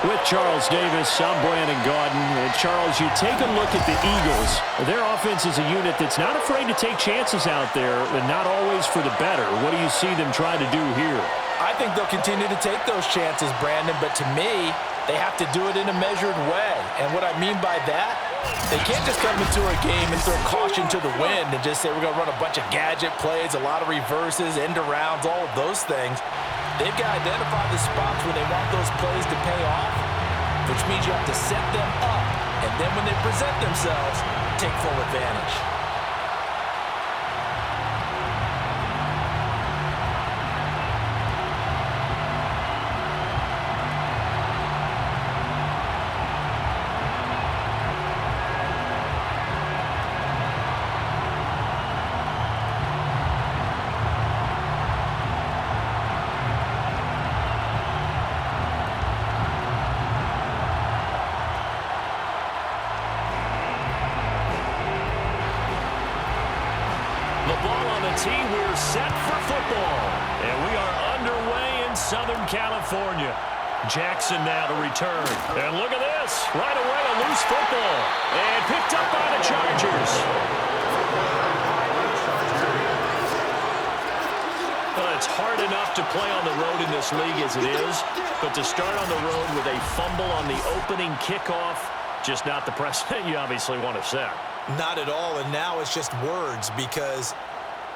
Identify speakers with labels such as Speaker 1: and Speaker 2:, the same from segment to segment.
Speaker 1: With Charles Davis, I'm Brandon Gaudin. And Charles, you take a look at the Eagles. Their offense is a unit that's not afraid to take chances out there, and not always for the better. What do you see them trying to do here?
Speaker 2: I think they'll continue to take those chances, Brandon, but to me, they have to do it in a measured way. And what I mean by that, they can't just come into a game and throw caution to the wind and just say we're going to run a bunch of gadget plays, a lot of reverses, end arounds, all of those things. They've got to identify the spots where they want those plays to pay off, which means you have to set them up, and then when they present themselves, take full advantage.
Speaker 1: We're set for football, and we are underway in Southern California. Jackson now to return, and look at this, right away a loose football, and picked up by the Chargers. Well, it's hard enough to play on the road in this league as it is, but to start on the road with a fumble on the opening kickoff, just not the precedent you obviously want to set.
Speaker 2: Not at all, and now it's just words because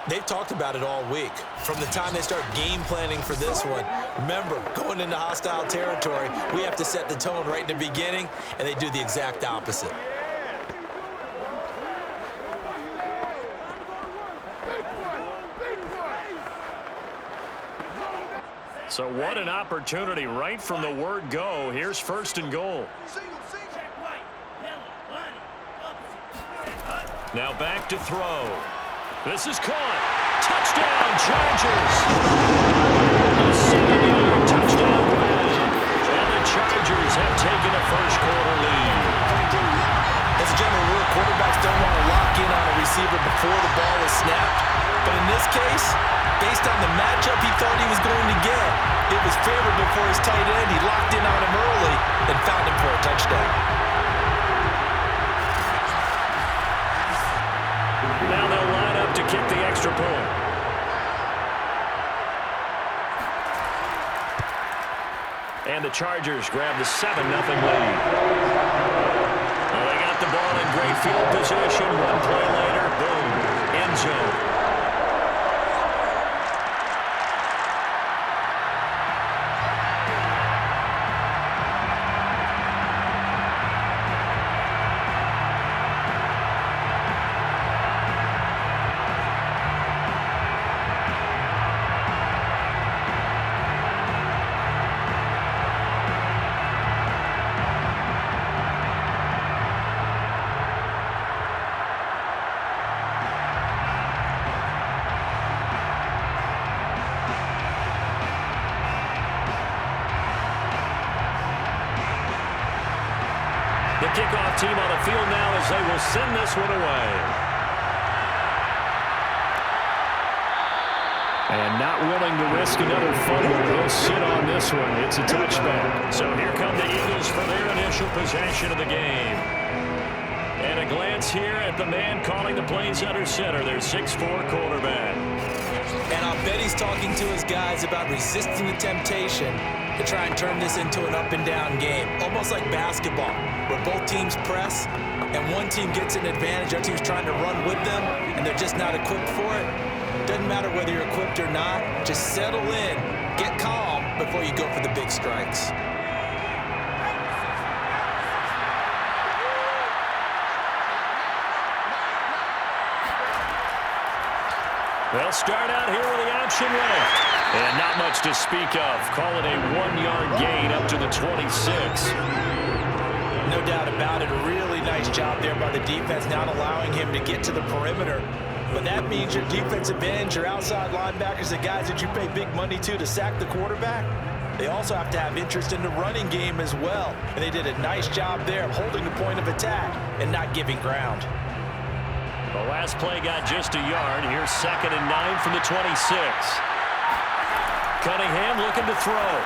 Speaker 2: they've talked about it all week. From the time they start game planning for this one, remember, going into hostile territory, we have to set the tone right in the beginning, and they do the exact opposite.
Speaker 1: So what an opportunity right from the word go. Here's first and goal. Now back to throw. This is caught. Touchdown, Chargers. A 7-yard touchdown pass. And the Chargers have taken a first-quarter lead.
Speaker 2: As a general rule, quarterbacks don't want to lock in on a receiver before the ball is snapped. But in this case, based on the matchup he thought he was going to get, it was favorable for his tight end. He locked in on him early and found him for a touchdown.
Speaker 1: Now they'll line up to kick the extra point. And the Chargers grab the 7-0 lead. Well, they got the ball in great field position. One play later, boom, end zone. The kickoff team on the field now as they will send this one away. And not willing to risk another fumble. He'll sit on this one. It's a touchback. So here come the Eagles for their initial possession of the game. And a glance here at the man calling the plays under center, their 6'4" quarterback.
Speaker 2: And I'll bet he's talking to his guys about resisting the temptation to try and turn this into an up-and-down game, almost like basketball, where both teams press, and one team gets an advantage, other team's trying to run with them, and they're just not equipped for it. Doesn't matter whether you're equipped or not, just settle in, get calm before you go for the big strikes.
Speaker 1: They'll start out here with the option left. And not much to speak of. Call it a 1-yard gain up to the 26.
Speaker 2: No doubt about it. A really nice job there by the defense, not allowing him to get to the perimeter. But that means your defensive ends, your outside linebackers, the guys that you pay big money to sack the quarterback, they also have to have interest in the running game as well. And they did a nice job there of holding the point of attack and not giving ground.
Speaker 1: The last play got just a yard. Here's 2nd and 9 from the 26. Cunningham looking to throw.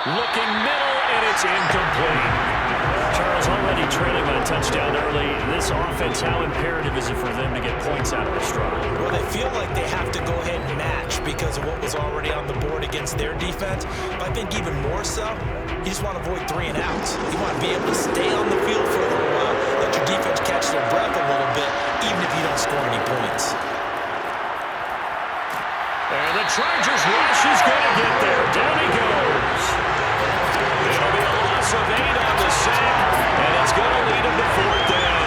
Speaker 1: Looking middle, and it's incomplete. Charles, already trailing by a touchdown early. This offense, how imperative is it for them to get points out of the stride?
Speaker 2: Well, they feel like they have to go ahead and match because of what was already on the board against their defense. But I think even more so, you just want to avoid 3 and outs. You want to be able to stay on the field for a little while, let your defense catch their breath a little bit, even if you don't score any points.
Speaker 1: And the Chargers rush is going to get there. Down he goes. It'll be a loss of 8 on the sack, and it's going to lead him to 4th down.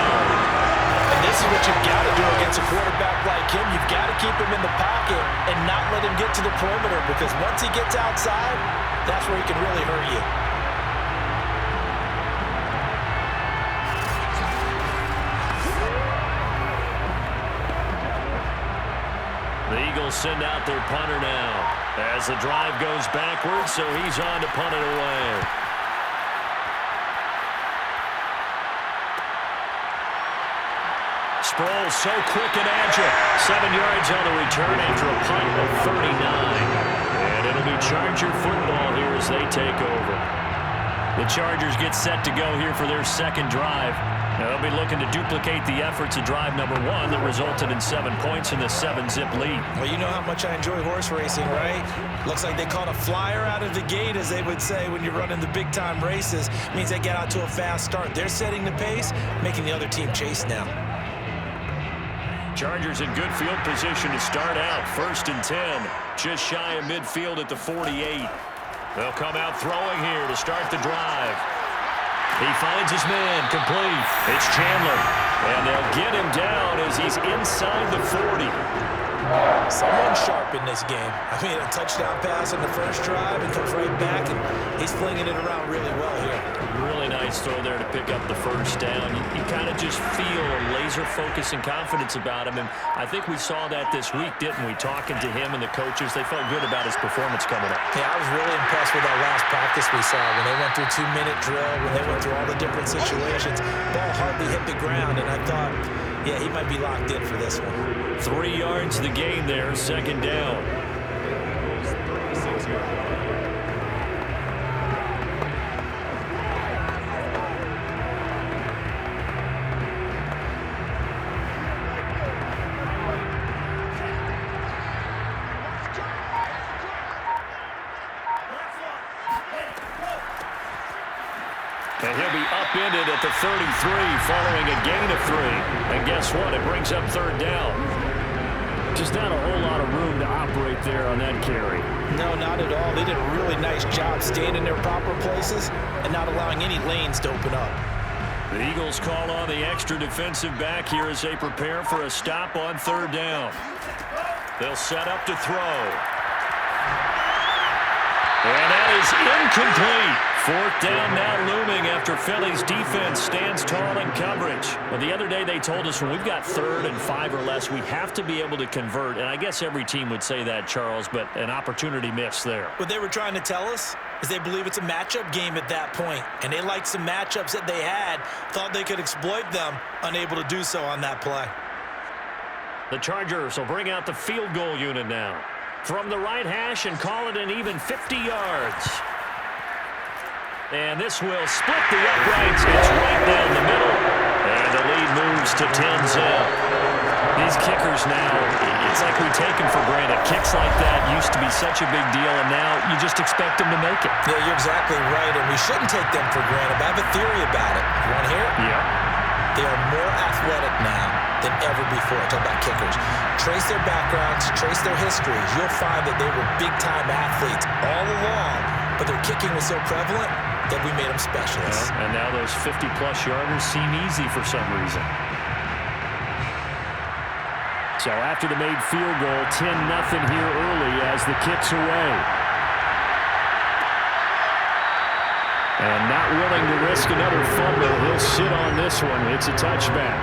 Speaker 2: And this is what you've got to do against a quarterback like him. You've got to keep him in the pocket and not let him get to the perimeter, because once he gets outside, that's where he can really hurt you.
Speaker 1: The Eagles send out their punter now as the drive goes backwards, so he's on to punt it away. Sproles so quick and agile. 7 yards on the return after a punt of 39. And it'll be Charger football here as they take over. The Chargers get set to go here for their second drive. They'll be looking to duplicate the efforts of drive number 1 that resulted in 7 points in the 7-zip lead.
Speaker 2: Well, you know how much I enjoy horse racing, right? Looks like they caught a flyer out of the gate, as they would say when you're running the big-time races. It means they get out to a fast start. They're setting the pace, making the other team chase now.
Speaker 1: Chargers in good field position to start out. 1st and 10, just shy of midfield at the 48. They'll come out throwing here to start the drive. He finds his man, complete. It's Chandler, and they'll get him down as he's inside the 40.
Speaker 2: Someone sharp in this game. I mean, a touchdown pass on the first drive and comes right back, and he's flinging it around really well here.
Speaker 1: Really nice throw there to pick up the first down. You kind of just feel a laser focus and confidence about him, and I think we saw that this week, didn't we? Talking to him and the coaches, they felt good about his performance coming up.
Speaker 2: Yeah, I was really impressed with that last practice we saw when they went through 2-minute drill, when they went through all the different situations. Ball hardly hit the ground, and I thought, yeah, he might be locked in for this one.
Speaker 1: 3 yards to the gain there, 2nd down. And he'll be upended at the 33 following a gain of 3. And guess what? It brings up 3rd down. Just not a whole lot of room to operate there on that carry.
Speaker 2: No, not at all. They did a really nice job staying in their proper places and not allowing any lanes to open up.
Speaker 1: The Eagles call on the extra defensive back here as they prepare for a stop on 3rd down. They'll set up to throw. And that is incomplete. 4th down now looming after Philly's defense stands tall in coverage. Well, the other day they told us when we've got 3rd and 5 or less, we have to be able to convert. And I guess every team would say that, Charles, but an opportunity missed there.
Speaker 2: What they were trying to tell us is they believe it's a matchup game at that point. And they liked some matchups that they had, thought they could exploit them, unable to do so on that play.
Speaker 1: The Chargers will bring out the field goal unit now. From the right hash and call it an even 50 yards. And this will split the uprights. It's right down the middle. And the lead moves to 10-zip. These kickers now, it's like we take them for granted. Kicks like that used to be such a big deal, and now you just expect them to make it.
Speaker 2: Yeah, you're exactly right, and we shouldn't take them for granted. But I have a theory about it. You want to hear it?
Speaker 1: Yeah.
Speaker 2: They are more athletic now than ever before. Talk about kickers. Trace their backgrounds, trace their histories. You'll find that they were big-time athletes all along, but their kicking was so prevalent that we made them specialists.
Speaker 1: And now those 50-plus yarders seem easy for some reason. So after the made field goal, 10-0 here early as the kick's away. And not willing to risk another fumble, he'll sit on this one. It's a touchback.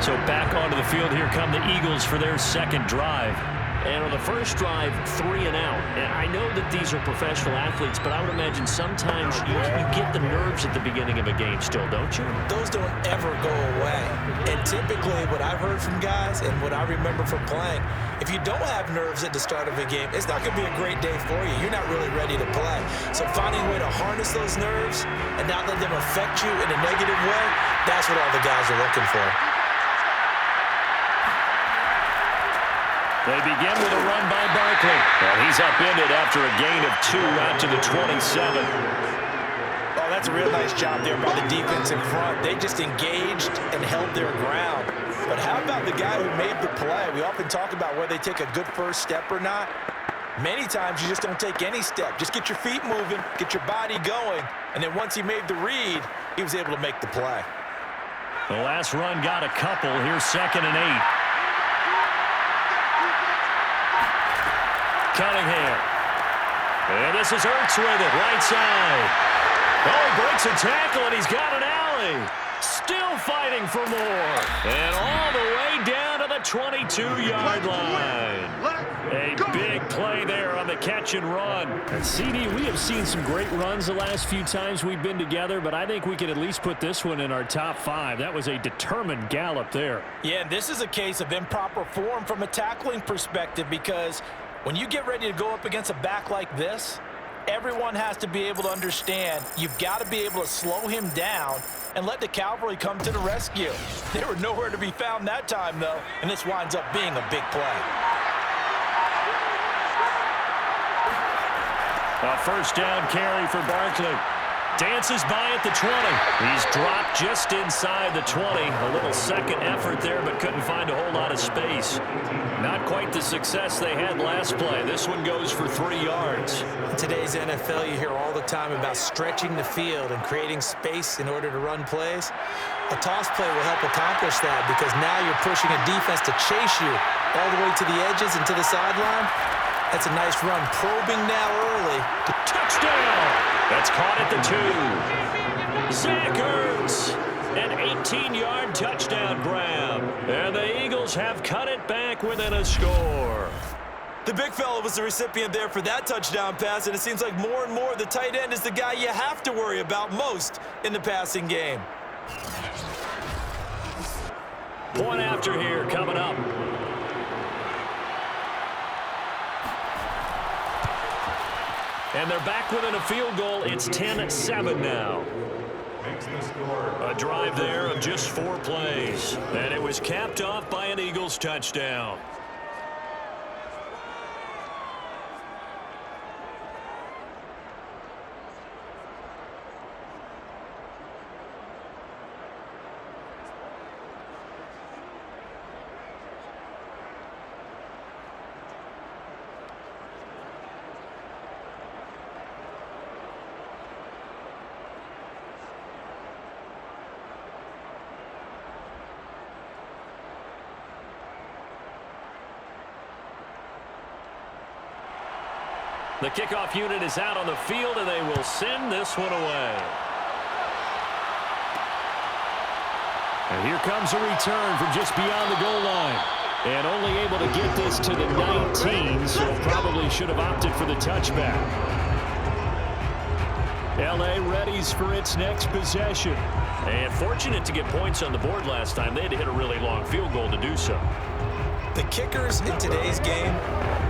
Speaker 1: So back onto the field, here come the Eagles for their second drive. And on the first drive, 3 and out. And I know that these are professional athletes, but I would imagine sometimes you get the nerves at the beginning of a game still, don't you?
Speaker 2: Those don't ever go away. And typically what I've heard from guys and what I remember from playing, if you don't have nerves at the start of a game, it's not going to be a great day for you. You're not really ready to play. So finding a way to harness those nerves and not let them affect you in a negative way, that's what all the guys are looking for.
Speaker 1: They begin with a run by Barkley. And he's upended after a gain of 2 out to the 27.
Speaker 2: Oh, that's a real nice job there by the defense in front. They just engaged and held their ground. But how about the guy who made the play? We often talk about whether they take a good first step or not. Many times you just don't take any step. Just get your feet moving, get your body going, and then once he made the read, he was able to make the play.
Speaker 1: The last run got a couple. Here's 2nd and 8. Cunningham. And this is Ertz with it, right side. Oh, he breaks a tackle, and he's got an alley. Still fighting for more. And all the way down to the 22-yard line. A big play there on the catch and run.
Speaker 3: And CD, we have seen some great runs the last few times we've been together, but I think we can at least put this one in our top 5. That was a determined gallop there.
Speaker 2: Yeah, this is a case of improper form from a tackling perspective, because when you get ready to go up against a back like this, everyone has to be able to understand you've got to be able to slow him down and let the cavalry come to the rescue. They were nowhere to be found that time, though, and this winds up being a big play.
Speaker 1: A first down carry for Barkley. Dances by at the 20. He's dropped just inside the 20. A little second effort there, but couldn't find a whole lot of space. Not quite the success they had last play. This one goes for 3 yards.
Speaker 2: In today's NFL, you hear all the time about stretching the field and creating space in order to run plays. A toss play will help accomplish that, because now you're pushing a defense to chase you all the way to the edges and to the sideline. That's a nice run, probing now early.
Speaker 1: Touchdown! That's caught at the 2. Zach Ertz, an 18-yard touchdown grab. And the Eagles have cut it back within a score.
Speaker 2: The big fella was the recipient there for that touchdown pass, and it seems like more and more the tight end is the guy you have to worry about most in the passing game.
Speaker 1: Point after here coming up. And they're back within a field goal. It's 10-7 now. A drive there of just 4 plays. And it was capped off by an Eagles touchdown. The kickoff unit is out on the field, and they will send this one away.
Speaker 3: And here comes a return from just beyond the goal line. And only able to get this to the 19, so probably should have opted for the touchback. L.A. readies for its next possession.
Speaker 1: And fortunate to get points on the board last time. They had to hit a really long field goal to do so.
Speaker 2: The kickers in today's game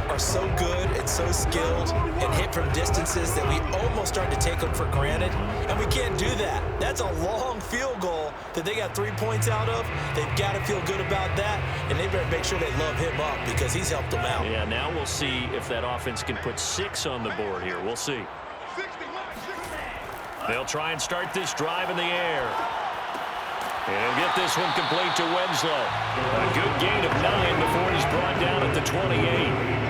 Speaker 2: are so good and so skilled and hit from distances that we almost start to take them for granted, and we can't do that. That's a long field goal that they got 3 points out of. They've got to feel good about that, and they better make sure they love him up, because he's helped them out.
Speaker 1: Yeah, now we'll see if that offense can put 6 on the board here. We'll see. They'll try and start this drive in the air. And he'll get this one complete to Winslow. A good gain of 9 before he's brought down at the 28.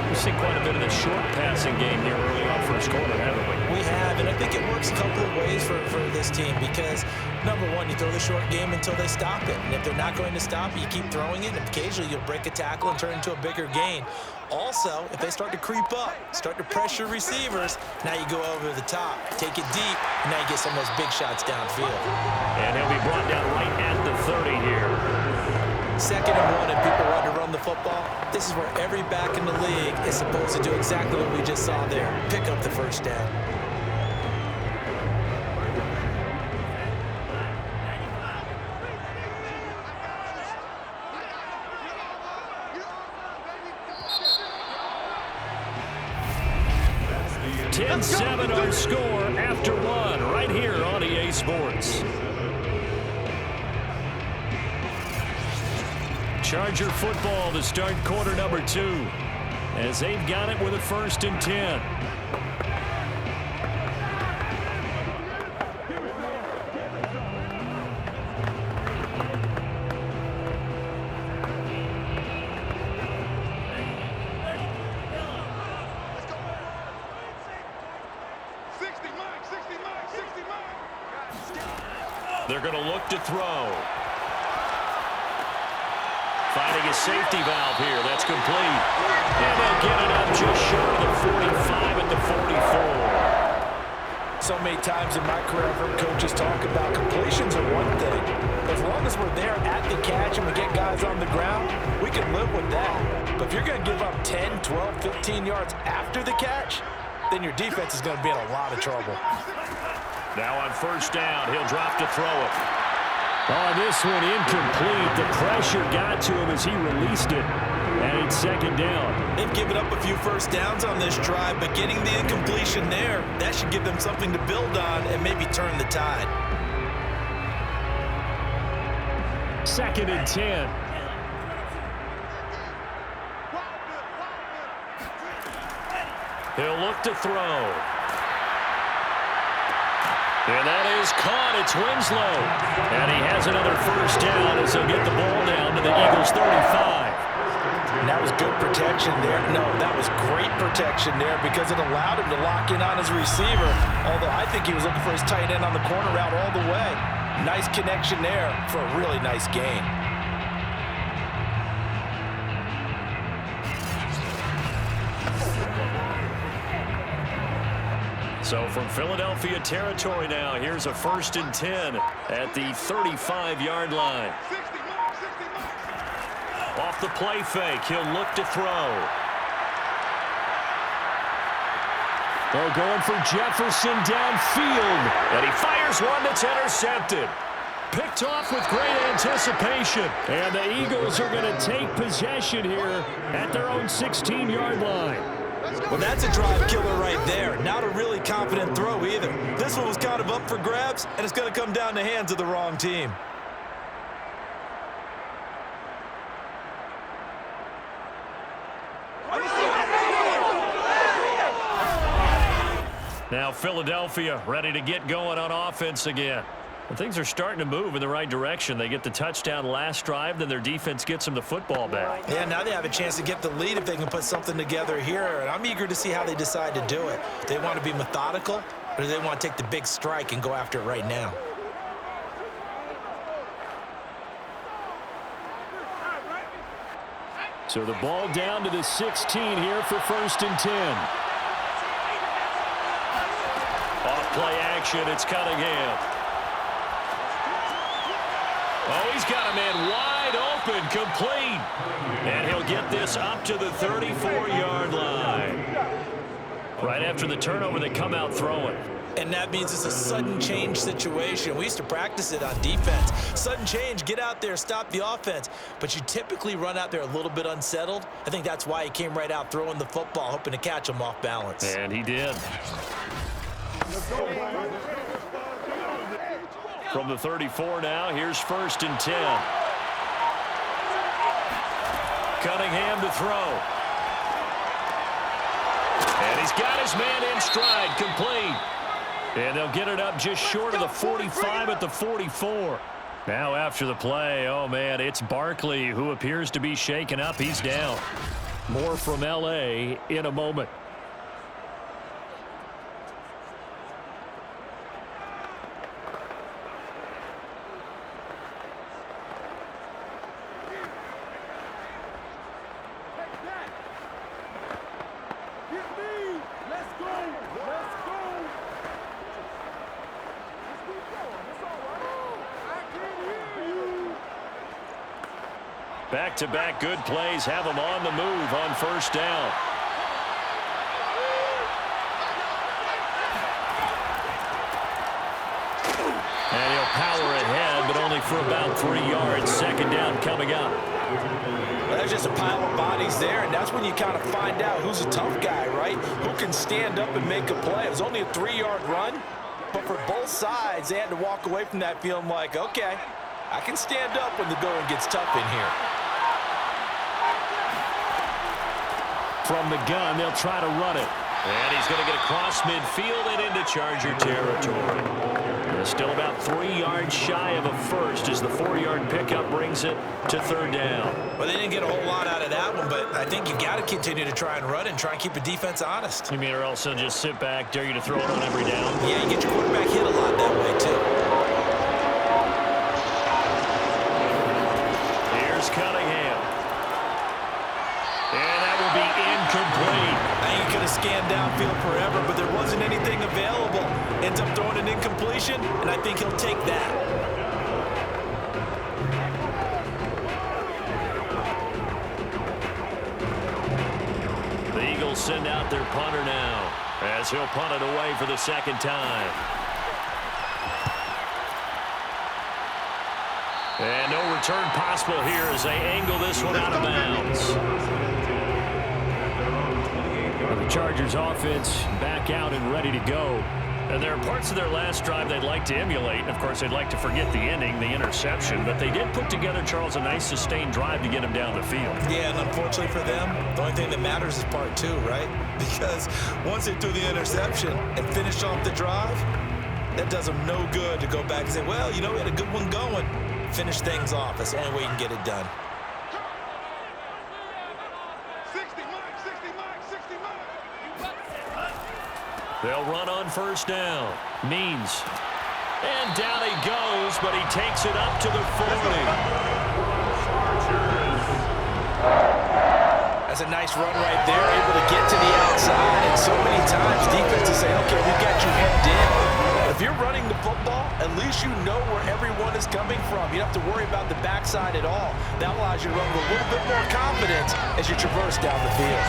Speaker 1: We've seen quite a bit of the short passing game here early on first quarter, haven't we?
Speaker 2: We have, and I think it works a couple of ways for this team, because, number one, you throw the short game until they stop it. And if they're not going to stop it, you keep throwing it, and occasionally you'll break a tackle and turn into a bigger gain. Also, if they start to creep up, start to pressure receivers, now you go over the top, take it deep, and now you get some of those big shots downfield.
Speaker 1: And he'll be brought down right at the 30 here.
Speaker 2: 2nd and 1 and people want to run the football, this is where every back in the league is supposed to do exactly what we just saw there. Pick up the first down.
Speaker 1: Ten-7 our score after 1 right here on EA Sports. Charger football to start quarter number 2 as they've got it with a 1st and 10. They're going to look to throw. Finding a safety valve here. That's complete. And they'll get it up just short of the 45 at the 44.
Speaker 2: So many times in my career, I've heard coaches talk about completions are one thing. As long as we're there at the catch and we get guys on the ground, we can live with that. But if you're going to give up 10, 12, 15 yards after the catch, then your defense is going to be in a lot of trouble.
Speaker 1: Now on 1st down, he'll drop to throw it. Oh, this one incomplete. The pressure got to him as he released it. And it's 2nd down.
Speaker 2: They've given up a few 1st downs on this drive, but getting the incompletion there, that should give them something to build on and maybe turn the tide.
Speaker 1: 2nd and 10. He'll look to throw. And that is caught. It's Winslow. And he has another 1st down as he'll get the ball down to the Eagles' 35.
Speaker 2: And that was good protection there. No, that was great protection there because it allowed him to lock in on his receiver. Although I think he was looking for his tight end on the corner route all the way. Nice connection there for a really nice gain.
Speaker 1: So from Philadelphia territory now, here's a 1st and 10 at the 35-yard line. Off the play fake, he'll look to throw. They're going for Jefferson downfield, and he fires one that's intercepted. Picked off with great anticipation, and the Eagles are going to take possession here at their own 16-yard line.
Speaker 2: Well, that's a drive killer right there. Not a really confident throw either. This one was kind of up for grabs, and it's going to come down the hands of the wrong team.
Speaker 1: Now Philadelphia ready to get going on offense again. And things are starting to move in the right direction. They get the touchdown last drive, then their defense gets them the football back.
Speaker 2: Yeah, now they have a chance to get the lead if they can put something together here. And I'm eager to see how they decide to do it. Do they want to be methodical, or do they want to take the big strike and go after it right now?
Speaker 1: So the ball down to the 16 here for 1st and 10. Off play action, it's Cunningham. Oh, he's got a man wide open, complete. And he'll get this up to the 34-yard line. Right after the turnover, they come out throwing.
Speaker 2: And that means it's a sudden change situation. We used to practice it on defense. Sudden change, get out there, stop the offense. But you typically run out there a little bit unsettled. I think that's why he came right out throwing the football, hoping to catch him off balance.
Speaker 1: And he did. From the 34 now, here's 1st and 10. Cunningham to throw. And he's got his man in stride, complete. And they'll get it up just short of the 45 at the 44. Now after the play, oh man, it's Barkley who appears to be shaken up. He's down. More from L.A. in a moment. Back-to-back good plays have them on the move on first down. And he'll power ahead, but only for about 3 yards. Second down coming up.
Speaker 2: Well, there's just a pile of bodies there, and that's when you kind of find out who's a tough guy, right? Who can stand up and make a play. It was only a 3-yard run, but for both sides, they had to walk away from that feeling like, okay, I can stand up when the going gets tough in here.
Speaker 1: From the gun, they'll try to run it. And he's going to get across midfield and into Charger territory. Still about 3 yards shy of a first as the 4-yard pickup brings it to third down.
Speaker 2: Well, they didn't get a whole lot out of that one, but I think you got to continue to try and run and try and keep the defense honest.
Speaker 1: You mean or else they'll just sit back, dare you to throw it on every down?
Speaker 2: Yeah, you get your quarterback hit a lot that way, too.
Speaker 1: Here's Cunningham. And that will be incomplete.
Speaker 2: Now you could have scanned downfield forever, but there wasn't anything available. Ends up throwing an incompletion, and I think he'll take that.
Speaker 1: The Eagles send out their punter now as he'll punt it away for the second time. And no return possible here as they angle this one out of bounds. The Chargers offense back out and ready to go. And there are parts of their last drive they'd like to emulate. And of course, they'd like to forget the ending, the interception. But they did put together, Charles, a nice sustained drive to get them down the field.
Speaker 2: Yeah, and unfortunately for them, the only thing that matters is part 2, right? Because once they threw the interception and finished off the drive, that does them no good to go back and say, well, you know, we had a good one going. Finish things off. That's the only way you can get it done.
Speaker 1: They'll run on first down. Means. And down he goes, but he takes it up to the 40.
Speaker 2: That's a nice run right there, able to get to the outside. And so many times defenses say, okay, we got you hemmed in. But if you're running the football, at least you know where everyone is coming from. You don't have to worry about the backside at all. That allows you to run with a little bit more confidence as you traverse down the field.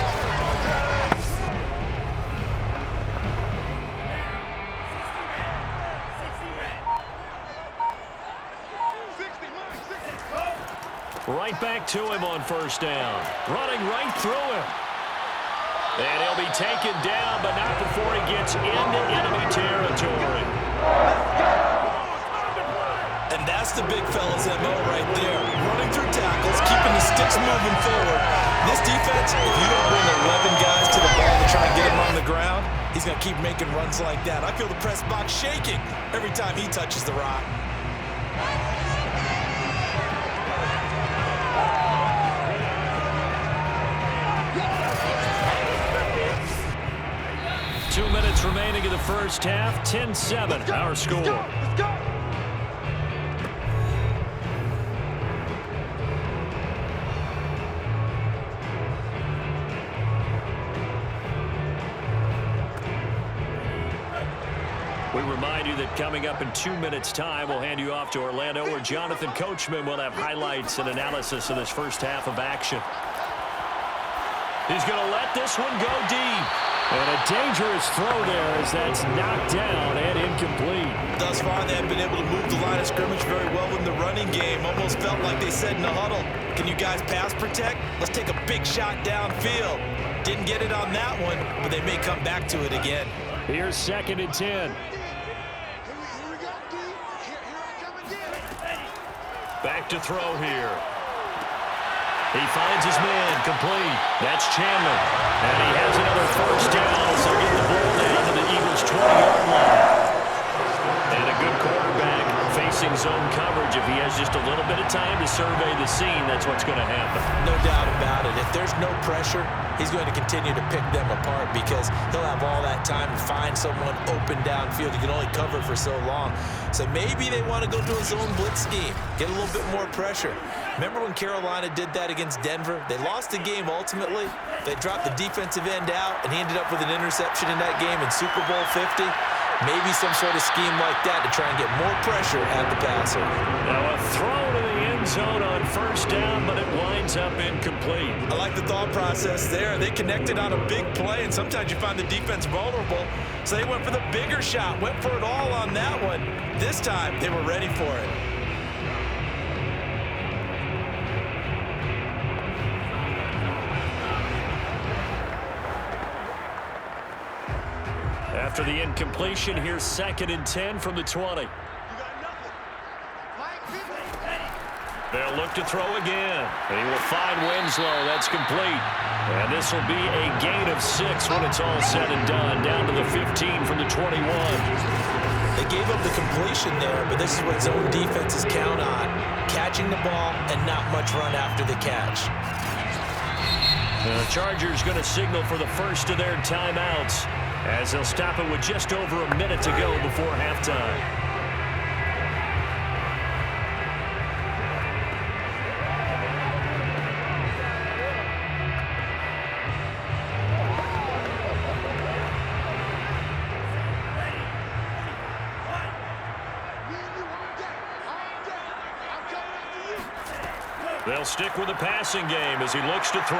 Speaker 1: Right back to him on first down. Running right through him. And he'll be taken down, but not before he gets into enemy territory.
Speaker 2: And that's the big fella's MO right there. Running through tackles, keeping the sticks moving forward. This defense, if you don't bring 11 guys to the ball to try and get him on the ground, he's going to keep making runs like that. I feel the press box shaking every time he touches the rock.
Speaker 1: 2 minutes remaining in the first half. 10-7, our score.
Speaker 4: Let's go.
Speaker 1: We remind you that coming up in 2 minutes' time, we'll hand you off to Orlando, where Jonathan Coachman will have highlights and analysis of this first half of action. He's going to let this one go deep. And a dangerous throw there as that's knocked down and incomplete.
Speaker 2: Thus far, they have been able to move the line of scrimmage very well in the running game. Almost felt like they said in the huddle, can you guys pass protect? Let's take a big shot downfield. Didn't get it on that one, but they may come back to it again.
Speaker 1: Here's 2nd and 10. Back to throw here. He finds his man, complete. That's Chandler. And he has another first down as they get the ball down to the Eagles' 20-yard line. And a good quarterback facing zone coverage. If he has just a little bit of time to survey the scene, that's what's going to happen.
Speaker 2: No doubt about it. If there's no pressure, he's going to continue to pick them apart because he'll have all that time to find someone open downfield. He can only cover for so long. So maybe they want to go to a zone blitz scheme, get a little bit more pressure. Remember when Carolina did that against Denver? They lost the game ultimately. They dropped the defensive end out, and he ended up with an interception in that game in Super Bowl 50. Maybe some sort of scheme like that to try and get more pressure at the passer.
Speaker 1: Now a throw to the end zone on first down, but it winds up incomplete.
Speaker 2: I like the thought process there. They connected on a big play, and sometimes you find the defense vulnerable. So they went for the bigger shot, went for it all on that one. This time, they were ready for it.
Speaker 1: After the incompletion, here's 2nd and 10 from the 20. They'll look to throw again. He will find Winslow. That's complete. And this will be a gain of 6 when it's all said and done. Down to the 15 from the 21.
Speaker 2: They gave up the completion there, but this is what zone defenses count on. Catching the ball and not much run after the catch.
Speaker 1: The Chargers going to signal for the first of their timeouts, as they'll stop it with just over a minute to go before halftime. They'll stick with the passing game as he looks to throw.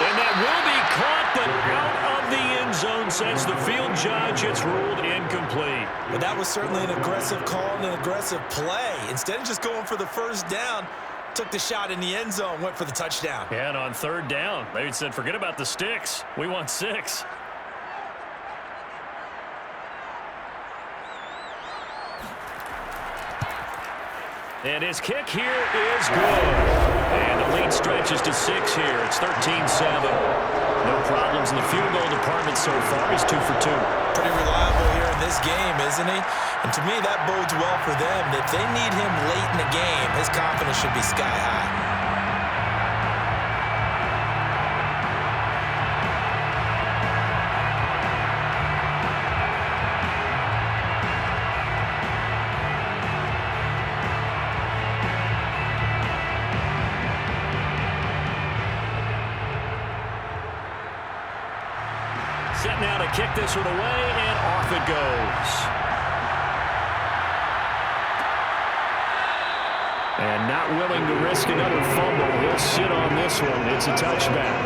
Speaker 1: And that will be caught, but out of the end zone, says the field judge. It's ruled incomplete.
Speaker 2: But that was certainly an aggressive call and an aggressive play. Instead of just going for the first down, took the shot in the end zone, went for the touchdown.
Speaker 1: Yeah, and on 3rd down, they said, forget about the sticks. We want 6. And his kick here is good. And the lead stretches to 6 here. It's 13-7. No problems in the field goal department so far. He's 2 for 2.
Speaker 2: Pretty reliable here in this game, isn't he? And to me, that bodes well for them. If they need him late in the game, his confidence should be sky high.
Speaker 1: Set now to kick this one away, and off it goes. And not willing to risk another fumble. He'll sit on this one. It's a touchback.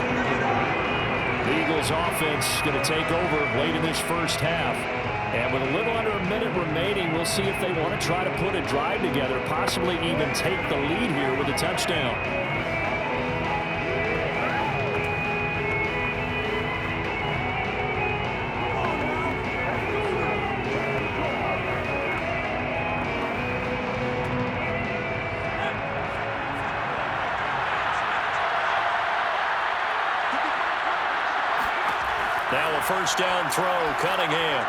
Speaker 1: The Eagles offense going to take over late in this first half. And with a little under a minute remaining, we'll see if they want to try to put a drive together, possibly even take the lead here with a touchdown. Now a first down throw, Cunningham.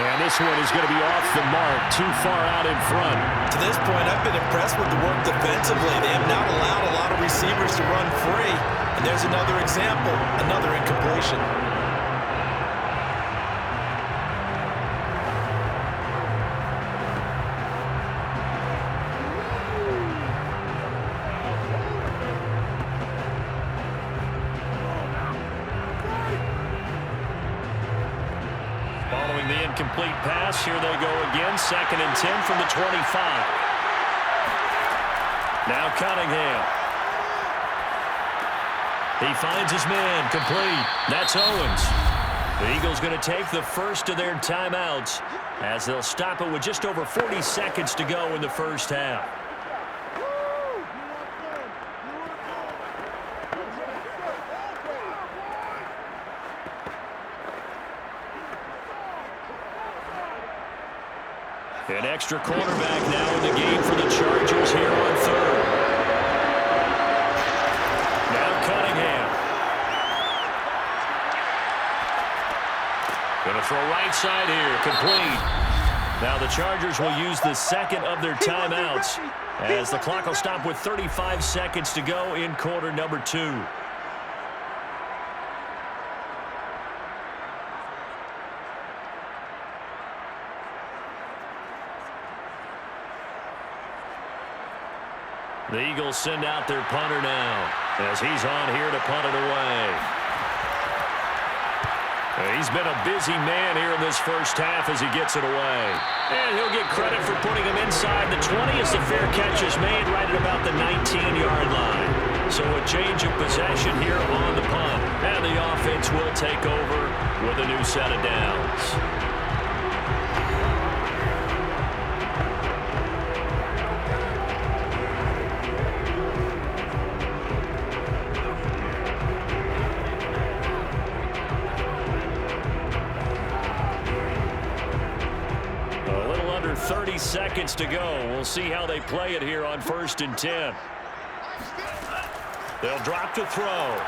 Speaker 1: And this one is going to be off the mark, too far out in front.
Speaker 2: To this point, I've been impressed with the work defensively. They have not allowed a lot of receivers to run free. And there's another example, another incompletion.
Speaker 1: Following the incomplete pass, here they go again. 2nd and 10 from the 25. Now Cunningham. He finds his man, complete. That's Owens. The Eagles going to take the first of their timeouts as they'll stop it with just over 40 seconds to go in the first half. An extra cornerback now in the game for the Chargers here on 3rd. Now Cunningham. Going to throw right side here, complete. Now the Chargers will use the second of their timeouts as the clock will stop with 35 seconds to go in quarter number 2. The Eagles send out their punter now as he's on here to punt it away. He's has been a busy man here in this first half as he gets it away. And he'll get credit for putting him inside the 20 as the fair catch is made right at about the 19-yard line. So a change of possession here on the punt. And the offense will take over with a new set of downs. A little under 30 seconds to go. We'll see how they play it here on 1st and 10. They'll drop to throw.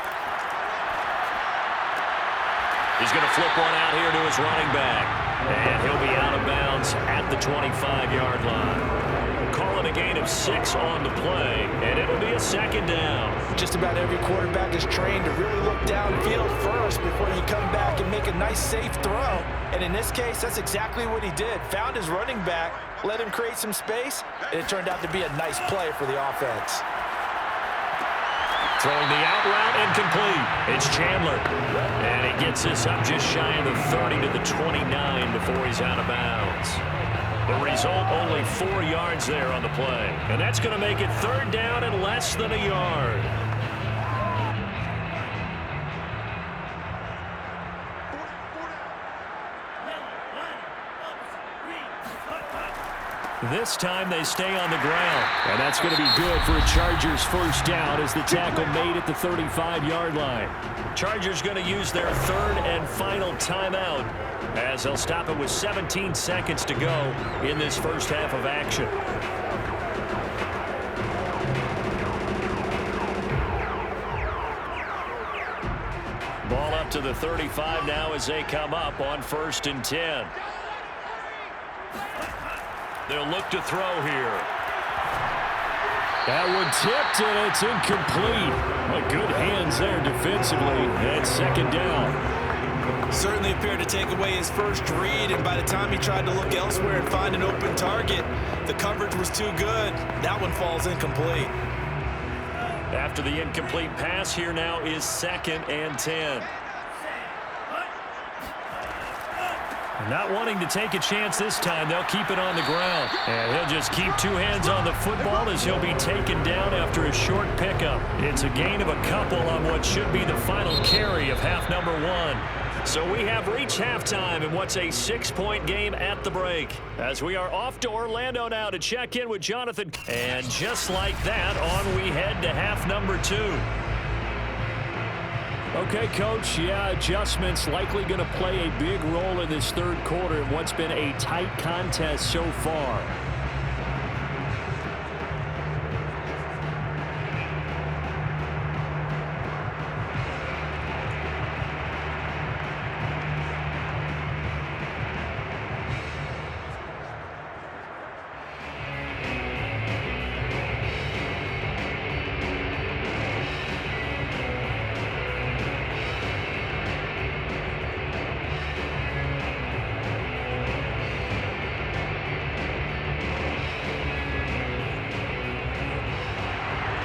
Speaker 1: He's going to flip one out here to his running back. And he'll be out of bounds at the 25-yard line. We'll call it a gain of 6 on the play, and it'll be a 2nd down.
Speaker 2: Just about every quarterback is trained to really look downfield first before you come back and make a nice, safe throw. And in this case, that's exactly what he did. Found his running back, let him create some space, and it turned out to be a nice play for the offense.
Speaker 1: Throwing the out route incomplete. It's Chandler. And he gets this up just shy of the 30 to the 29 before he's out of bounds. The result, only 4 yards there on the play. And that's going to make it 3rd down and less than a yard. This time they stay on the ground.
Speaker 3: And that's going to be good for a Chargers 1st down as the tackle made at the 35-yard line.
Speaker 1: Chargers going to use their 3rd and final timeout as they'll stop it with 17 seconds to go in this first half of action. Ball up to the 35 now as they come up on 1st and 10. They'll look to throw here.
Speaker 3: That one tipped, and it's incomplete. Well, good hands there defensively. And 2nd down.
Speaker 2: Certainly appeared to take away his first read, and by the time he tried to look elsewhere and find an open target, the coverage was too good. That one falls incomplete.
Speaker 1: After the incomplete pass, here now is 2nd and 10. Not wanting to take a chance this time, they'll keep it on the ground. And he'll just keep 2 hands on the football as he'll be taken down after a short pickup. It's a gain of a couple on what should be the final carry of half number 1. So we have reached halftime in what's a 6-point game at the break. As we are off to Orlando now to check in with Jonathan. And just like that, on we head to half number 2.
Speaker 3: Okay, Coach, adjustments likely going to play a big role in this 3rd quarter in what's been a tight contest so far.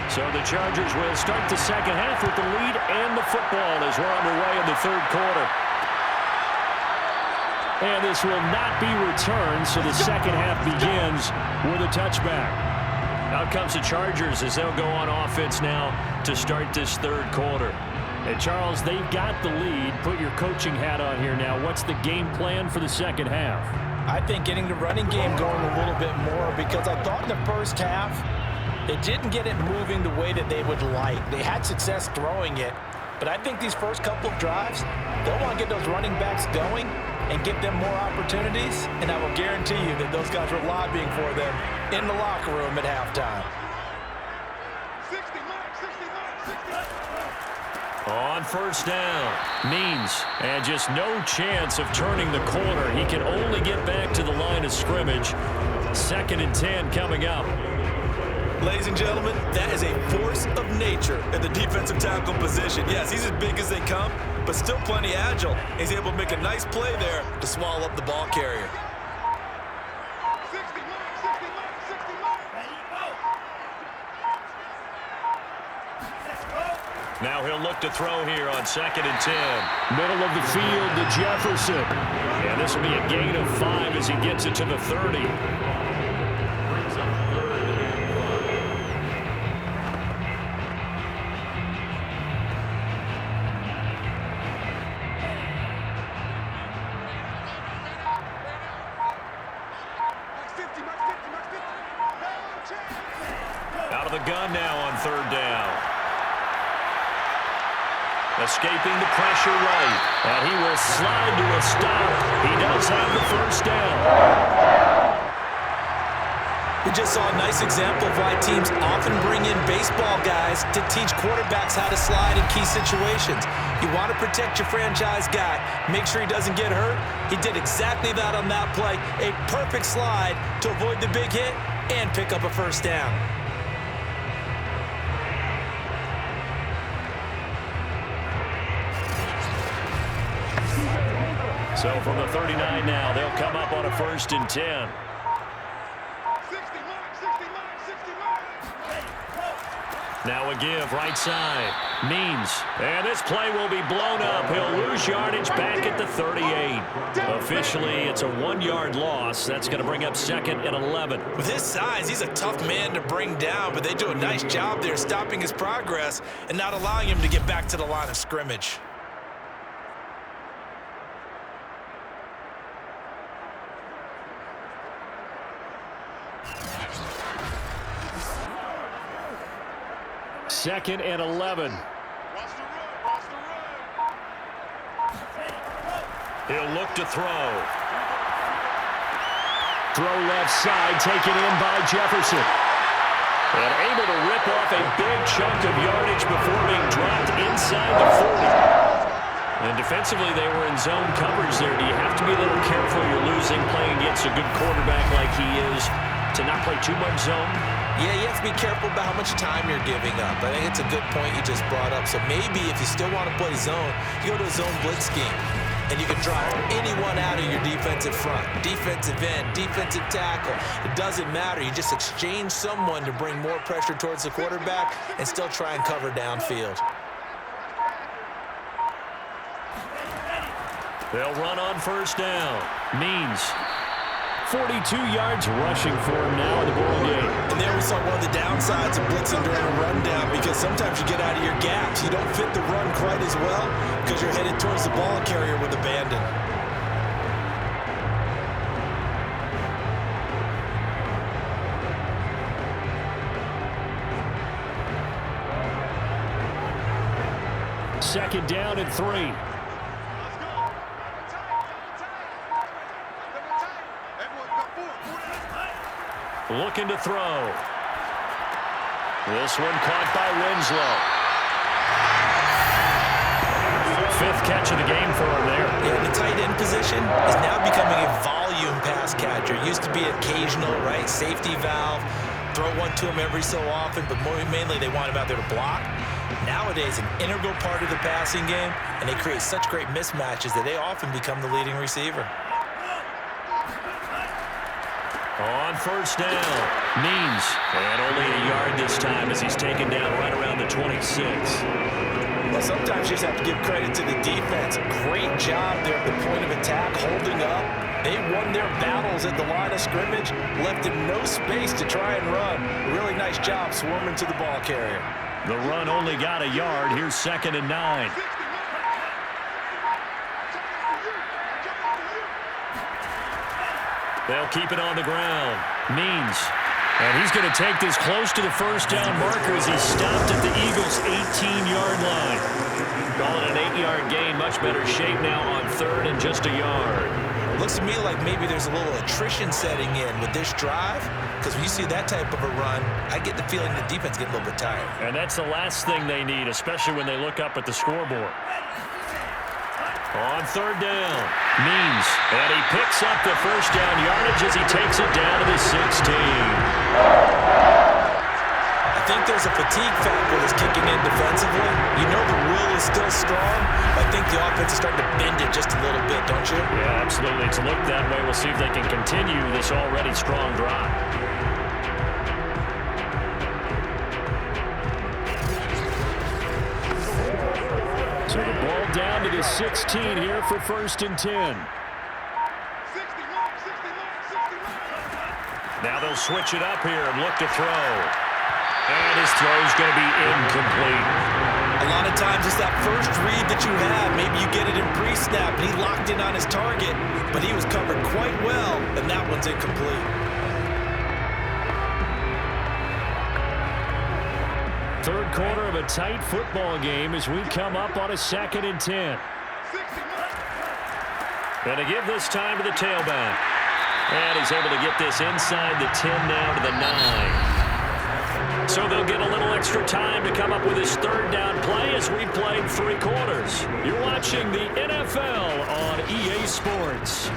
Speaker 1: So the Chargers will start the 2nd half with the lead and the football as we're underway in the 3rd quarter.
Speaker 3: And this will not be returned, so the 2nd half begins with a touchback.
Speaker 1: Out comes the Chargers as they'll go on offense now to start this 3rd quarter.
Speaker 3: And Charles, they've got the lead. Put your coaching hat on here now. What's the game plan for the 2nd half?
Speaker 2: I think getting the running game going a little bit more, because I thought in the first half they didn't get it moving the way that they would like. They had success throwing it, but I think these first couple of drives, they'll want to get those running backs going and give them more opportunities, and I will guarantee you that those guys were lobbying for them in the locker room at halftime.
Speaker 1: On 1st down, Means, and just no chance of turning the corner. He can only get back to the line of scrimmage. 2nd and 10 coming up.
Speaker 2: Ladies and gentlemen, that is a force of nature in the defensive tackle position. Yes, he's as big as they come, but still plenty agile. He's able to make a nice play there to swallow up the ball carrier.
Speaker 1: Now he'll look to throw here on 2nd and 10.
Speaker 3: Middle of the field to Jefferson.
Speaker 1: And this will be a gain of 5 as he gets it to the 30. Out of the gun now on 3rd down. Escaping the pressure right. And he will slide to a stop. He does have the 1st down.
Speaker 2: We just saw a nice example of why teams often bring in baseball guys to teach quarterbacks how to slide in key situations. You want to protect your franchise guy. Make sure he doesn't get hurt. He did exactly that on that play. A perfect slide to avoid the big hit and pick up a 1st down.
Speaker 1: So from the 39 now, they'll come up on a 1st and 10. Now a give right side. Means. And this play will be blown up. He'll lose yardage back at the 38. Officially, it's a 1-yard loss. That's going to bring up 2nd and 11.
Speaker 2: With his size, he's a tough man to bring down, but they do a nice job there stopping his progress and not allowing him to get back to the line of scrimmage.
Speaker 3: Second and 11.
Speaker 1: He'll look to throw.
Speaker 3: Throw left side, taken in by Jefferson.
Speaker 1: And able to rip off a big chunk of yardage before being dropped inside the 40. And defensively, they were in zone coverage there. Do you have to be a little careful you're losing playing against a good quarterback like he is to not play too much zone?
Speaker 2: Yeah, you have to be careful about how much time you're giving up. I think it's a good point you just brought up. So maybe if you still want to play zone, you go to a zone blitz scheme. And you can drop anyone out of your defensive front. Defensive end, defensive tackle. It doesn't matter. You just exchange someone to bring more pressure towards the quarterback and still try and cover downfield.
Speaker 1: They'll run on 1st down.
Speaker 3: Means 42 yards rushing for him now in the ball game.
Speaker 2: And there we saw one of the downsides of blitzing during a rundown, because sometimes you get out of your gaps. You don't fit the run quite as well because you're headed towards the ball carrier with abandon.
Speaker 3: Second down and 3.
Speaker 1: Looking to throw. This one caught by Winslow. 5th catch of the game for him there.
Speaker 2: Yeah, the tight end position is now becoming a volume pass catcher. Used to be occasional, right? Safety valve. Throw one to him every so often, but mainly they want him out there to block. Nowadays, an integral part of the passing game, and they create such great mismatches that they often become the leading receiver.
Speaker 1: On 1st down, Means. And only a yard this time as he's taken down right around the 26.
Speaker 2: Well, sometimes you just have to give credit to the defense. Great job there at the point of attack, holding up. They won their battles at the line of scrimmage, left them no space to try and run. Really nice job swarming to the ball carrier.
Speaker 1: The run only got a yard. Here's 2nd and 9. They'll keep it on the ground. Means. And he's going to take this close to the 1st down marker as he's stopped at the Eagles' 18-yard line. Call it an 8-yard gain. Much better shape now on 3rd and just a yard.
Speaker 2: Looks to me like maybe there's a little attrition setting in with this drive, because when you see that type of a run, I get the feeling the defense getting a little bit tired.
Speaker 1: And that's the last thing they need, especially when they look up at the scoreboard. On 3rd down, Means. And he picks up the 1st down yardage as he takes it down to the 16.
Speaker 2: I think there's a fatigue factor that's kicking in defensively. You know the will is still strong, but I think the offense is starting to bend it just a little bit, don't you?
Speaker 1: Yeah, absolutely. It's looked that way. We'll see if they can continue this already strong drive.
Speaker 3: down to the 16 here for 1st and 10.
Speaker 1: Now they'll switch it up here and look to throw. And his throw's going to be incomplete.
Speaker 2: A lot of times it's that first read that you have. Maybe you get it in pre-snap, and he locked in on his target, but he was covered quite well, and that one's incomplete.
Speaker 3: Third quarter of a tight football game as we come up on a 2nd and 10.
Speaker 1: Going to give this time to the tailback. And he's able to get this inside the 10 now to the 9. So they'll get a little extra time to come up with his 3rd down play as we played 3 quarters. You're watching the NFL on EA Sports.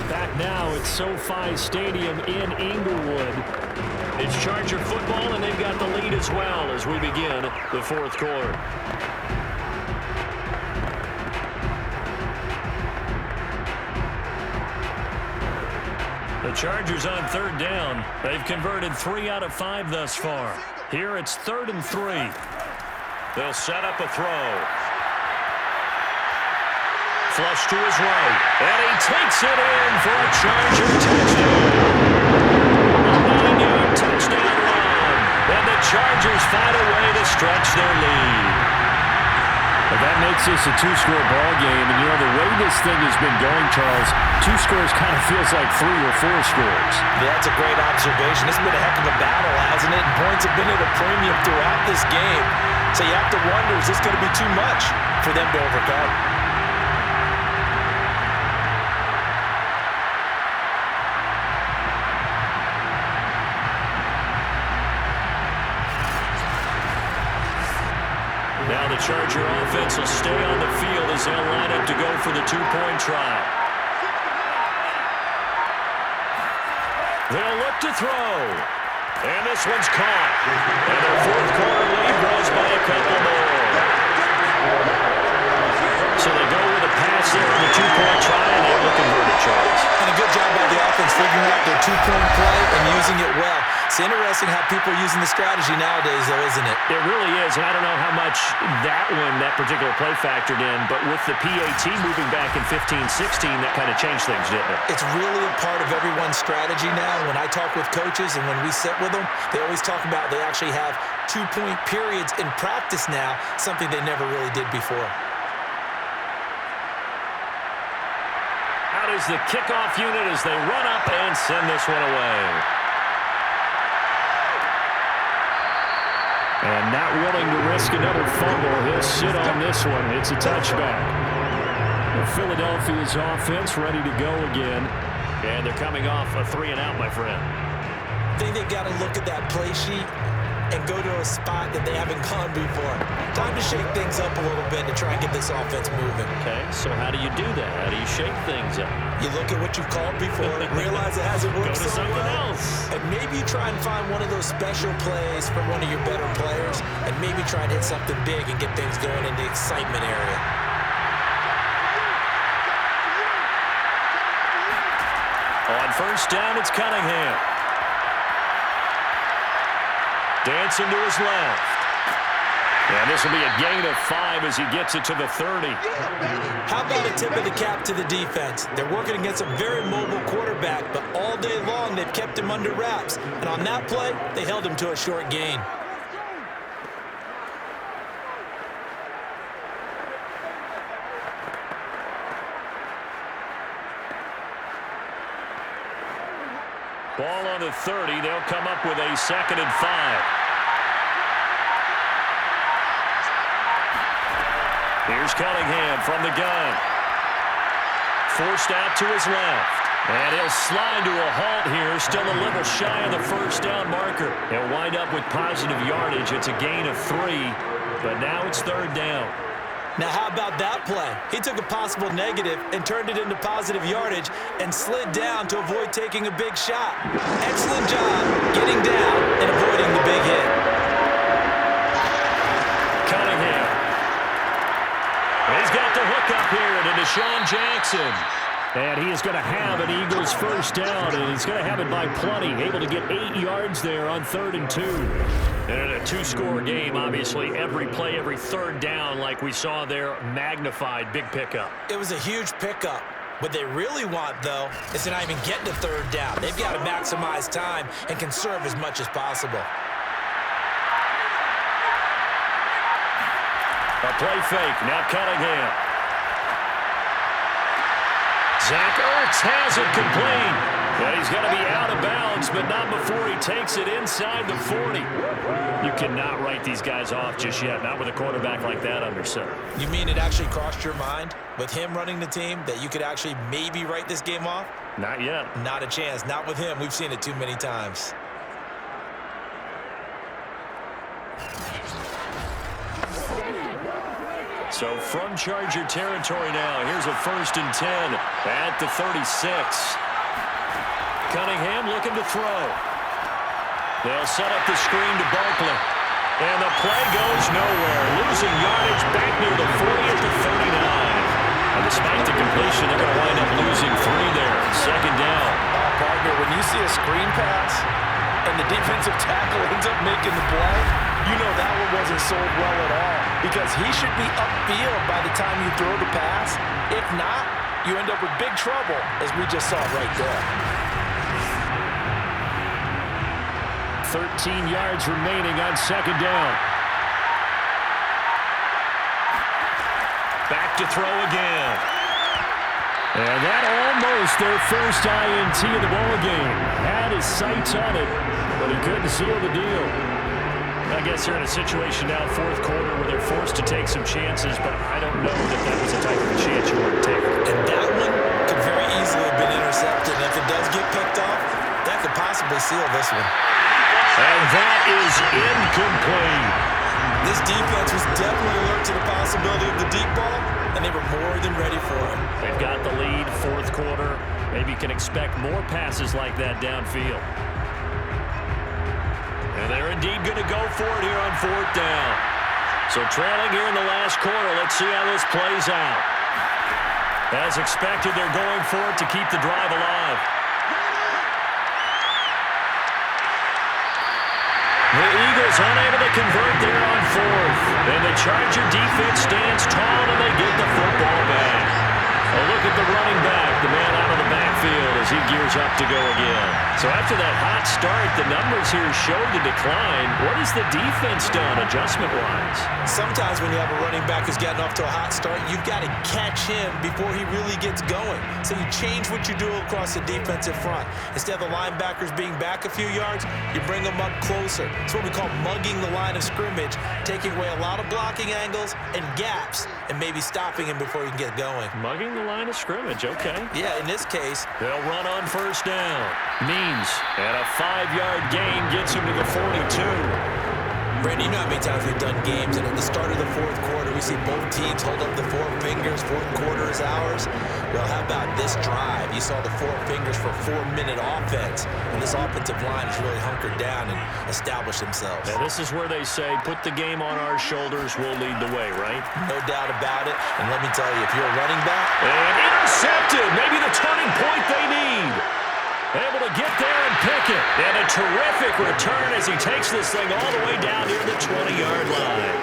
Speaker 1: Back now at SoFi Stadium in Inglewood. It's Charger football, and they've got the lead as well as we begin the 4th quarter. The Chargers on 3rd down. They've converted 3 out of 5 thus far. Here it's 3rd and 3. They'll set up a throw. Flush to his right. And he takes it in for a Charger touchdown. A 9-yard touchdown run. And the Chargers find a way to stretch their lead.
Speaker 3: Well, that makes this a 2-score ball game, and the way this thing has been going, Charles, 2 scores kind of feels like 3 or 4 scores.
Speaker 2: Yeah, that's a great observation. It's been a heck of a battle, hasn't it? And points have been at a premium throughout this game. So you have to wonder, is this going to be too much for them to overcome?
Speaker 1: Now the Charger offense will stay on the field as they'll line up to go for the 2-point try. They'll look to throw. And this one's caught. And their 4th quarter lead grows by a couple more. So they go with a pass there on the 2-point try, and they will convert it, Charles.
Speaker 2: And a good job by the offense figuring out their 2-point play and using it well. It's interesting how people are using the strategy nowadays, though, isn't it?
Speaker 1: It really is, and I don't know how much that particular play factored in, but with the PAT moving back in 15-16, that kind of changed things, didn't it?
Speaker 2: It's really a part of everyone's strategy now. When I talk with coaches and when we sit with them, they always talk about they actually have 2-point periods in practice now, something they never really did before.
Speaker 1: Out is the kickoff unit as they run up and send this one away.
Speaker 3: And not willing to risk another fumble. He'll sit on this one. It's a touchback. Philadelphia's offense ready to go again.
Speaker 1: And they're coming off a 3-and-out, my friend.
Speaker 2: I think they've got to look at that play sheet and go to a spot that they haven't gone before. Time to shake things up a little bit to try and get this offense moving.
Speaker 1: Okay, so how do you do that? How do you shake things up?
Speaker 2: You look at what you've called before, realize it hasn't worked
Speaker 1: Go to
Speaker 2: so
Speaker 1: something
Speaker 2: well,
Speaker 1: else.
Speaker 2: and maybe you try and find one of those special plays from one of your better players, and maybe try and hit something big and get things going in the excitement area.
Speaker 1: On 1st down, it's Cunningham. Dancing to his left. And this will be a gain of 5 as he gets it to the 30.
Speaker 2: How about a tip of the cap to the defense? They're working against a very mobile quarterback, but all day long they've kept him under wraps. And on that play, they held him to a short gain.
Speaker 1: Ball on the 30. They'll come up with a 2nd and 5. Here's Cunningham from the gun. Forced out to his left. And he'll slide to a halt here. Still a little shy of the 1st down marker. He'll wind up with positive yardage. It's a gain of 3. But now it's 3rd down.
Speaker 2: Now, how about that play? He took a possible negative and turned it into positive yardage and slid down to avoid taking a big shot. Excellent job getting down and avoiding the big hit.
Speaker 1: Cunningham. He's got the hook up here to Deshaun Jackson.
Speaker 3: And he is going to have an Eagles first down, and he's going to have it by plenty. Able to get 8 yards there on 3rd and 2.
Speaker 1: And in a two-score game, obviously, every play, every third down, like we saw there, magnified. Big pickup.
Speaker 2: It was a huge pickup. What they really want, though, is to not even get to 3rd down. They've got to maximize time and conserve as much as possible.
Speaker 3: A play fake. Now Cunningham.
Speaker 1: Zach Ertz has it complete.
Speaker 3: And he's got to be out of bounds, but not before he takes it inside the 40.
Speaker 1: You cannot write these guys off just yet, not with a quarterback like that under center.
Speaker 2: You mean it actually crossed your mind with him running the team that you could actually maybe write this game off?
Speaker 1: Not yet.
Speaker 2: Not a chance. Not with him. We've seen it too many times.
Speaker 1: So from Charger territory now, here's a 1st and 10 at the 36. Cunningham looking to throw. They'll set up the screen to Barkley. And the play goes nowhere. Losing yardage back near the 40 at the 39. And despite the completion, they're going to wind up losing 3 there. 2nd down.
Speaker 2: Partner, when you see a screen pass and the defensive tackle ends up making the play, you know that one wasn't sold well at all, because he should be upfield by the time you throw the pass. If not, you end up with big trouble, as we just saw right there.
Speaker 3: 13 yards remaining on 2nd down.
Speaker 1: Back to throw again.
Speaker 3: And that almost their first INT of the ball game. Had his sights on it, but he couldn't seal the deal.
Speaker 1: I guess they're in a situation now, 4th quarter, where they're forced to take some chances, but I don't know that that was the type of a chance you want to take.
Speaker 2: And that one could very easily have been intercepted. And if it does get picked off, that could possibly seal this one.
Speaker 1: And that is incomplete.
Speaker 2: This defense was definitely alert to the possibility of the deep ball, and they were more than ready for it.
Speaker 1: They've got the lead, 4th quarter. Maybe you can expect more passes like that downfield. And they're indeed going to go for it here on 4th down. So trailing here in the last quarter, let's see how this plays out. As expected, they're going for it to keep the drive alive. The Eagles unable to convert there on 4th. And the Charger defense stands tall and they get the football back. A look at the running back, the man out of the backfield as he gears up to go again. So after that hot start, the numbers here show the decline. What has the defense done adjustment-wise?
Speaker 2: Sometimes when you have a running back who's gotten off to a hot start, you've got to catch him before he really gets going. So you change what you do across the defensive front. Instead of the linebackers being back a few yards, you bring them up closer. It's what we call mugging the line of scrimmage, taking away a lot of blocking angles and gaps, and maybe stopping him before he can get going.
Speaker 1: Mugging the line of scrimmage, okay.
Speaker 2: Yeah, in this case,
Speaker 1: they'll run on 1st down. Means, and a 5-yard gain gets him to the 42.
Speaker 2: Brandon, you know how many times we've done games, and at the start of the 4th quarter, we see both teams hold up the 4 fingers. 4th quarter is ours. Well, how about this drive? You saw the 4 fingers for 4-minute offense, and this offensive line has really hunkered down and established themselves.
Speaker 1: Now, this is where they say, put the game on our shoulders, we'll lead the way, right?
Speaker 2: No doubt about it. And let me tell you, if you're a running back...
Speaker 1: And intercepted! Maybe the turning point they need. Able to get there and pick it. And a terrific return as he takes this thing all the way down near the 20-yard line.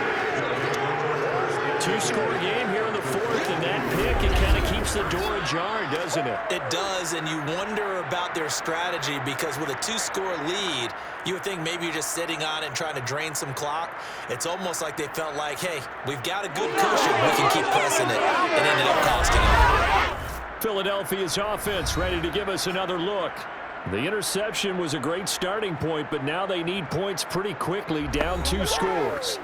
Speaker 1: 2-score game here in the 4th, and that pick, it kind of keeps the door ajar, doesn't it?
Speaker 2: It does, and you wonder about their strategy, because with a 2-score lead, you would think maybe you're just sitting on it and trying to drain some clock. It's almost like they felt like, hey, we've got a good cushion. We can keep pressing it. It ended up costing them.
Speaker 3: Philadelphia's offense ready to give us another look. The interception was a great starting point, but now they need points pretty quickly, down 2 scores.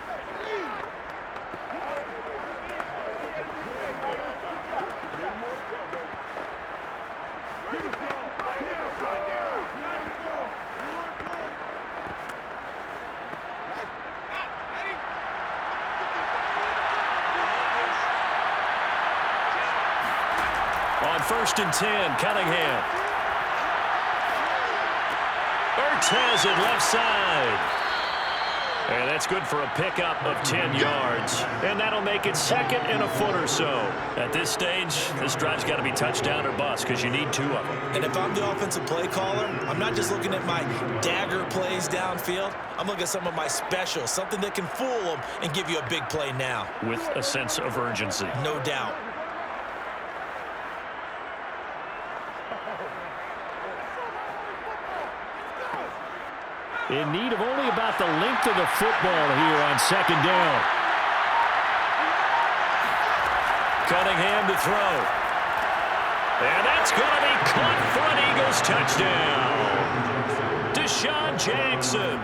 Speaker 1: On 1st and 10, Cunningham. Ertz has it left side. And that's good for a pickup of 10 yards. And that'll make it 2nd and a foot or so. At this stage, this drive's got to be touchdown or bust because you need 2 of them.
Speaker 2: And if I'm the offensive play caller, I'm not just looking at my dagger plays downfield. I'm looking at some of my specials, something that can fool them and give you a big play now.
Speaker 1: With a sense of urgency.
Speaker 2: No doubt.
Speaker 3: In need of only about the length of the football here on 2nd down.
Speaker 1: Cunningham to throw. And that's going to be caught for an Eagles touchdown. Deshaun Jackson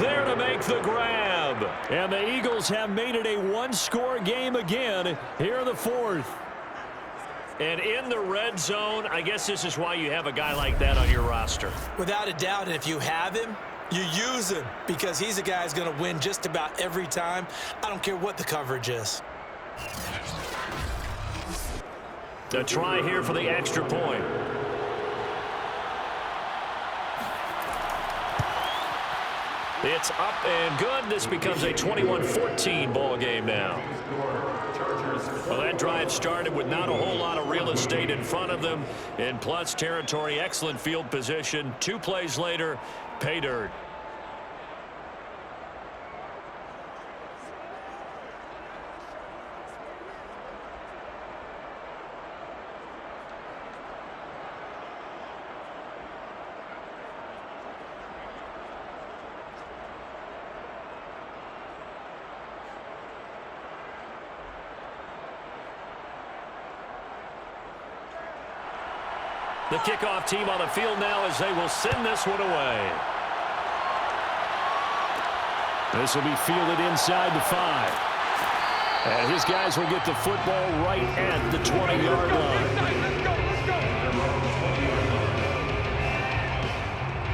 Speaker 1: there to make the grab.
Speaker 3: And the Eagles have made it a 1-score game again here in the 4th.
Speaker 1: And in the red zone, I guess this is why you have a guy like that on your roster.
Speaker 2: Without a doubt, and if you have him, you use him because he's a guy who's going to win just about every time. I don't care what the coverage is.
Speaker 1: A try here for the extra point. It's up and good. This becomes a 21-14 ball game now. Well, that drive started with not a whole lot of real estate in front of them. In plus territory, excellent field position. 2 plays later, pay dirt. The kickoff team on the field now as they will send this one away.
Speaker 3: This will be fielded inside the 5. And his guys will get the football right at the 20-yard line.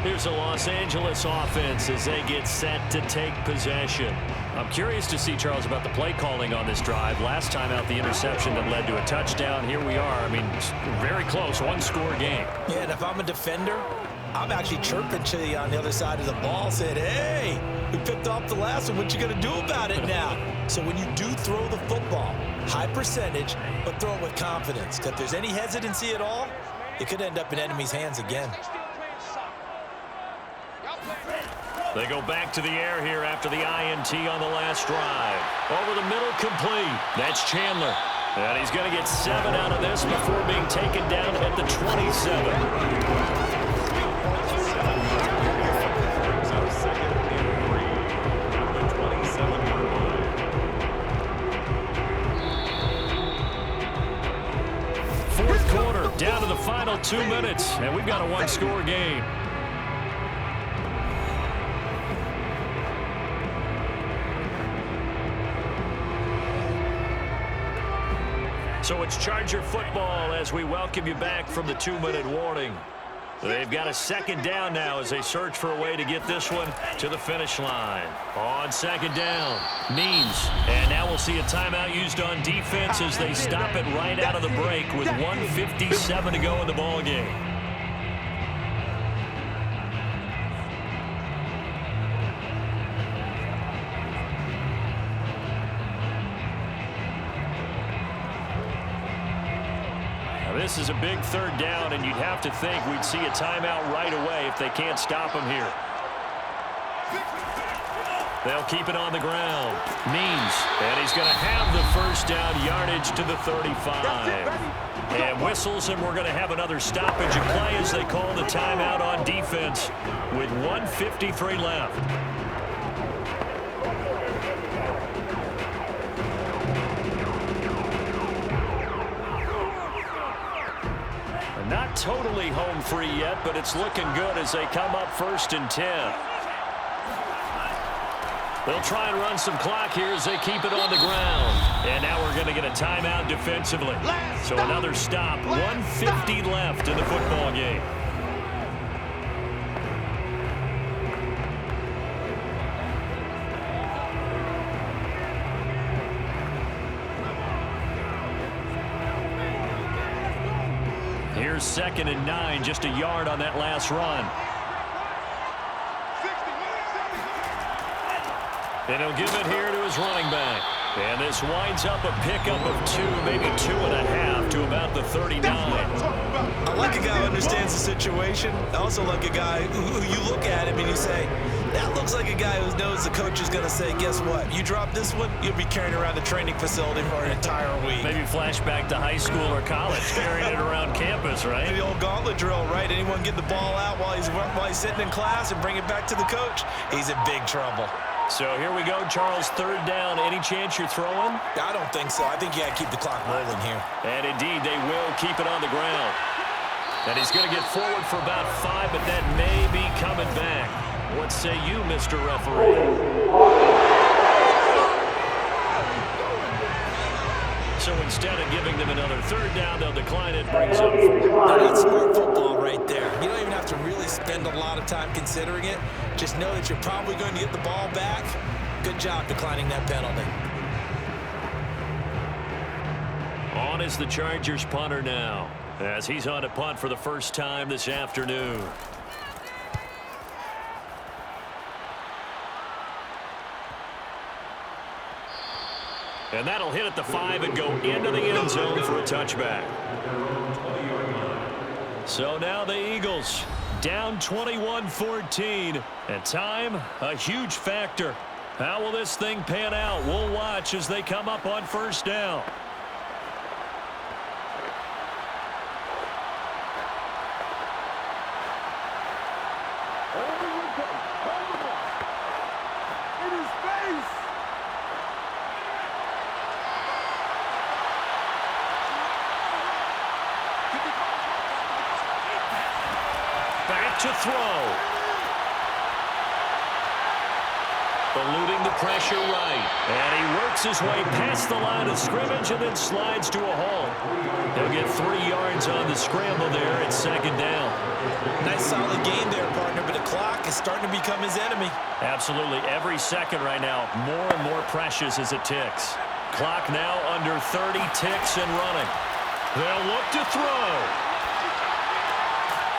Speaker 1: Here's the Los Angeles offense as they get set to take possession. I'm curious to see, Charles, about the play calling on this drive. Last time out, the interception that led to a touchdown. Here we are. I mean, very close, 1-score game.
Speaker 2: Yeah, and if I'm a defender, I'm actually chirping to you on the other side of the ball, saying, hey, we picked off the last one. What you going to do about it now? So when you do throw the football, high percentage, but throw it with confidence. Because if there's any hesitancy at all, it could end up in enemy's hands again.
Speaker 1: They go back to the air here after the INT on the last drive. Over the middle, complete. That's Chandler. And he's going to get 7 out of this before being taken down at the 27. Fourth quarter, down to the final 2 minutes, and we've got a 1-score game. So it's Charger football as we welcome you back from the 2-minute warning. They've got a 2nd down now as they search for a way to get this one to the finish line. On 2nd down, Means. And now we'll see a timeout used on defense as they stop it right out of the break with 1:57 to go in the ball game. This is a big 3rd down, and you'd have to think we'd see a timeout right away if they can't stop him here. They'll keep it on the ground. Means, and he's going to have the 1st down yardage to the 35. And whistles, and we're going to have another stoppage of play as they call the timeout on defense with 1:53 left. Not totally home free yet, but it's looking good as they come up 1st and 10. They'll try and run some clock here as they keep it on the ground. And now we're going to get a timeout defensively. So another stop, 1:50 left in the football game. Here's 2nd and 9, just a yard on that last run. And he'll give it here to his running back. And this winds up a pickup of 2, maybe 2.5 to about the 39.
Speaker 2: I like a guy who understands the situation. I also like a guy who you look at him and you say, that looks like a guy who knows the coach is going to say, guess what? You drop this one, you'll be carrying around the training facility for an entire week.
Speaker 1: Maybe flashback to high school or college, carrying it around campus, right?
Speaker 2: The old gauntlet drill, right? Anyone get the ball out while he's sitting in class and bring it back to the coach? He's in big trouble.
Speaker 1: So here we go, Charles, 3rd down. Any chance you're throwing?
Speaker 2: I don't think so. I think you got to keep the clock rolling here.
Speaker 1: And indeed, they will keep it on the ground. And he's going to get forward for about 5, but that may be coming back. What say you, Mr. Referee? So instead of giving them another 3rd down, they'll decline it, brings up 4.
Speaker 2: That's smart football right there. You don't even have to really spend a lot of time considering it. Just know that you're probably going to get the ball back. Good job declining that penalty.
Speaker 1: On is the Chargers punter now, as he's on to punt for the first time this afternoon. And that'll hit at the 5 and go into the end zone for a touchback. So now the Eagles down 21-14. And time, a huge factor. How will this thing pan out? We'll watch as they come up on 1st down. Back to throw. Eluding the pressure right. And he works his way past the line of scrimmage and then slides to a halt. He'll get 3 yards on the scramble there at 2nd down.
Speaker 2: Nice solid game there, partner, but the clock is starting to become his enemy.
Speaker 1: Absolutely. Every second right now, more and more precious as it ticks. Clock now under 30 ticks and running. They'll look to throw.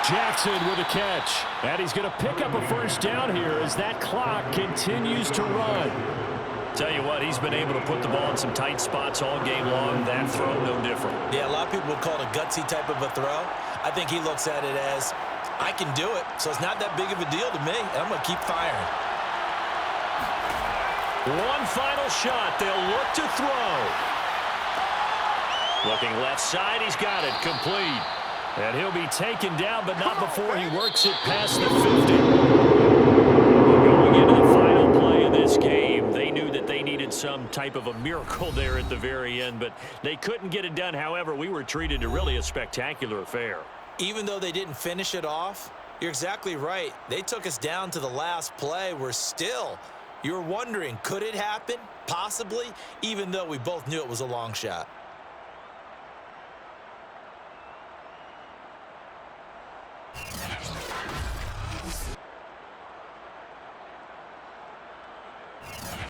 Speaker 3: Jackson with a catch. And he's going to pick up a 1st down here as that clock continues to run.
Speaker 1: Tell you what, he's been able to put the ball in some tight spots all game long. That throw, no different.
Speaker 2: Yeah, a lot of people would call it a gutsy type of a throw. I think he looks at it as, I can do it, so it's not that big of a deal to me, and I'm going to keep firing.
Speaker 1: One final shot. They'll look to throw. Looking left side. He's got it. Complete. And he'll be taken down, but not before he works it past the 50. Going into the final play of this game, they knew that they needed some type of a miracle there at the very end, but they couldn't get it done. However, we were treated to really a spectacular affair.
Speaker 2: Even though they didn't finish it off, you're exactly right. They took us down to the last play. We're still, you're wondering, could it happen? Possibly, even though we both knew it was a long shot.